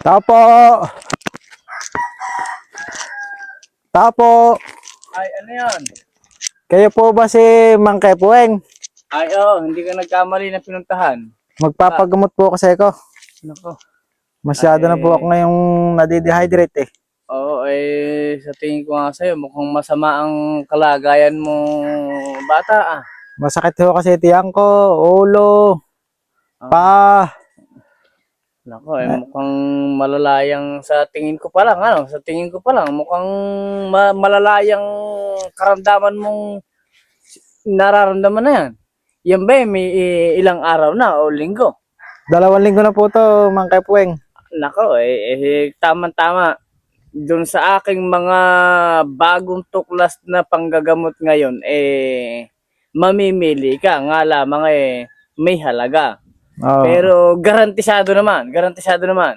Tapo! Tapo! Ay, ano yan? Kayo po ba si Mang Kepueng? Ay, hindi ka nagkamali na pinuntahan. Magpapagamot po kasi ako. Nako. Masyado na po ako Ay, ngayong nadidehydrate eh. oo, sa tingin ko nga sa'yo, mukhang masama ang kalagayan mo, bata ah. Masakit ho kasi tiyan ko, ulo, Ah, pa. nako, mukhang malalayang sa tingin ko pa lang, ano? Sa tingin ko pa lang, mukhang malalayang karamdaman mong nararamdaman na yan. Yan ba may ilang araw na o linggo? 2 linggo na po to, Mang Kepueng. Nako, tama-tama. Doon sa aking mga bagong tuklas na panggagamot ngayon, mamimili ka nga lamang may halaga. Oh. Pero garantisado naman, garantisado naman.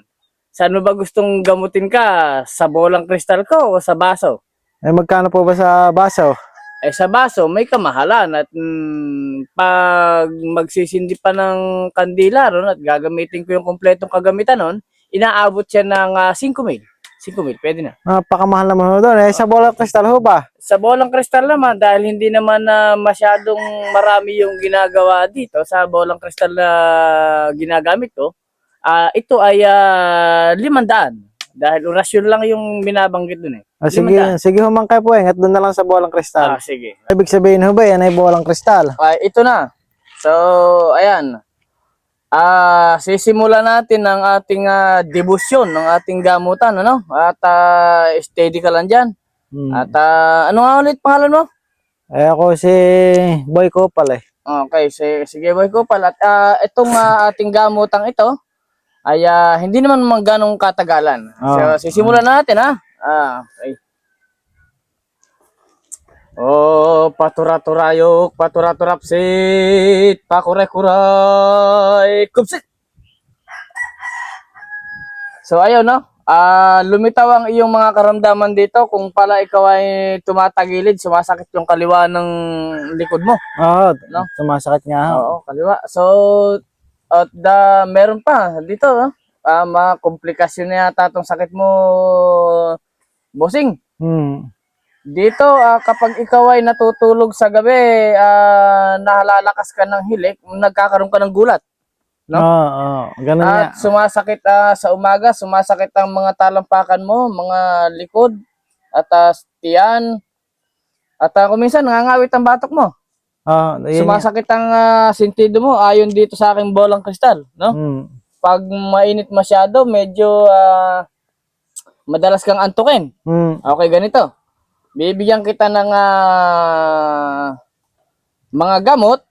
Saan mo ba gustong gamutin ka? Sa bolang kristal ko o sa baso? Eh magkano po ba sa baso? Sa baso may kamahalan at pag magsisindi pa ng kandila ron at gagamitin ko yung kompletong kagamitan nun, inaabot siya ng 5,000. 5,000, pwede na. Napakamahal naman ho doon. Eh sa bola kristal ho ba? Sa bolang kristal naman, dahil hindi naman masyadong marami yung ginagawa dito sa bolang kristal na ginagamit ko, ito ay 500. Dahil orasyon lang yung binabanggit dun eh. Sige, 500. sige ho Mang Kepueng at doon na lang sa bolang kristal. Sige. Ibig sabihin ho ba yan ay bolang kristal? Ito na. So, ayan. Sisimulan natin ang ating debusyon ng ating gamutan, ano? At steady ka lang dyan. At ano nga ulit pangalan mo? Eh ako si Boy Kopal eh. Okay, sige boy ko pala. At itong ating gamutang ito ay hindi naman ganong katagalan. So, sisimulan natin ha. Okay. Paturaturayok, paturaturapsit, pakurekuray, kupsit. So ayun no, lumitaw ang iyong mga karamdaman dito kung pala ikaw ay tumatagilid, sumasakit yung kaliwa ng likod mo. Oo, No? sumasakit nga. Oo, kaliwa. So, at meron pa dito, mga komplikasyon na yata itong sakit mo, bossing. Dito, kapag ikaw ay natutulog sa gabi, nahalalakas ka ng hilik, nagkakaroon ka ng gulat. No? Ganun At sumasakit sa umaga, sumasakit ang mga talampakan mo, mga likod, at tiyan. At kung minsan, nangangawit ang batok mo. Sumasakit ang sentido mo ayon dito sa aking bolang kristal, no? Pag mainit masyado, medyo madalas kang antukin. Okay, ganito. Bibigyan kita ng mga gamot.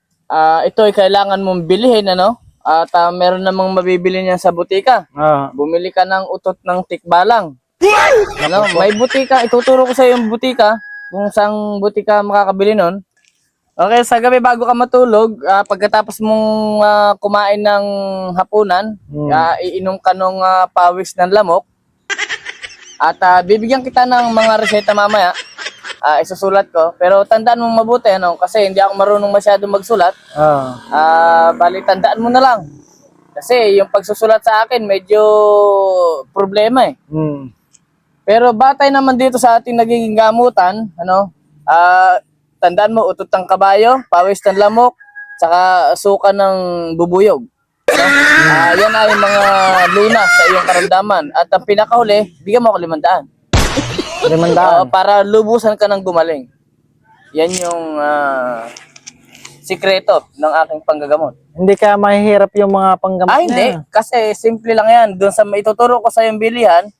Ito ay kailangan mong bilhin, ano? At meron namang mabibili niyan sa butika. Bumili ka ng utot ng tikbalang. Ano? May butika. Ituturo ko sa iyo yung butika. Kung saan butika makakabili nun. Okay, sa gabi bago ka matulog, pagkatapos mong kumain ng hapunan, iinom ka ng pawis ng lamok. At bibigyan kita ng mga reseta mamaya. Isusulat ko. Pero tandaan mo mabuti, ano? Kasi hindi ako marunong masyado magsulat. Bali, tandaan mo na lang. Kasi yung pagsusulat sa akin, medyo problema eh. Pero batay naman dito sa ating nagiging gamutan, ano? Tandaan mo, utot ng kabayo, pawis ng lamok, saka suka ng bubuyog. No? Yan ay mga lunas sa iyong karamdaman. At ang pinakahuli, bigyan mo ako 500. 500? Para lubusan ka ng gumaling. Yan yung sikreto ng aking panggagamot. Hindi ka mahihirap yung mga panggamot Hindi. Kasi simple lang yan. Doon sa maituturo ko sa iyong bilihan,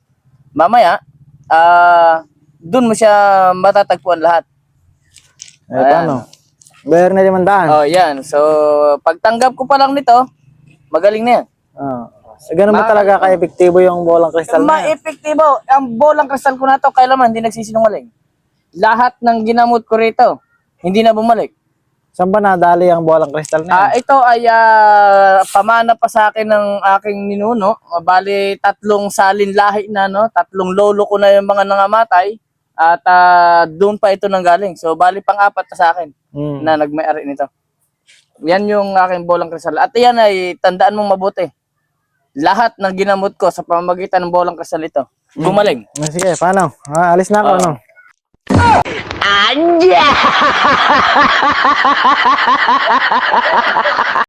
mamaya, doon mo siya matatagpuan lahat. Paano? Bayar na 500? Yan. So, pagtanggap ko pa lang nito, magaling na yan. Ganun ba talaga ka-epektibo yung bolang kristal na yan? Ma-epektibo. Ang bolang kristal ko na to, kailanman hindi nagsisinungaling. Lahat ng ginamot ko rito, hindi na bumalik. Saan ba nadali ang bolang kristal na yan? Ito ay pamana pa sa akin ng aking ninuno. Bali, 3 salin lahi na, no? 3 lolo ko na yung mga nangamatay. At doon pa ito nanggaling. So, bali pang-4 na sa akin na nagmay-ari nito. Yan yung aking bolang kristal. At yan ay tandaan mong mabuti. lahat ng ginamot ko sa pamamagitan ng bolang kristal ito, gumaling. Sige, paano? Alis na ako, ano? Anya!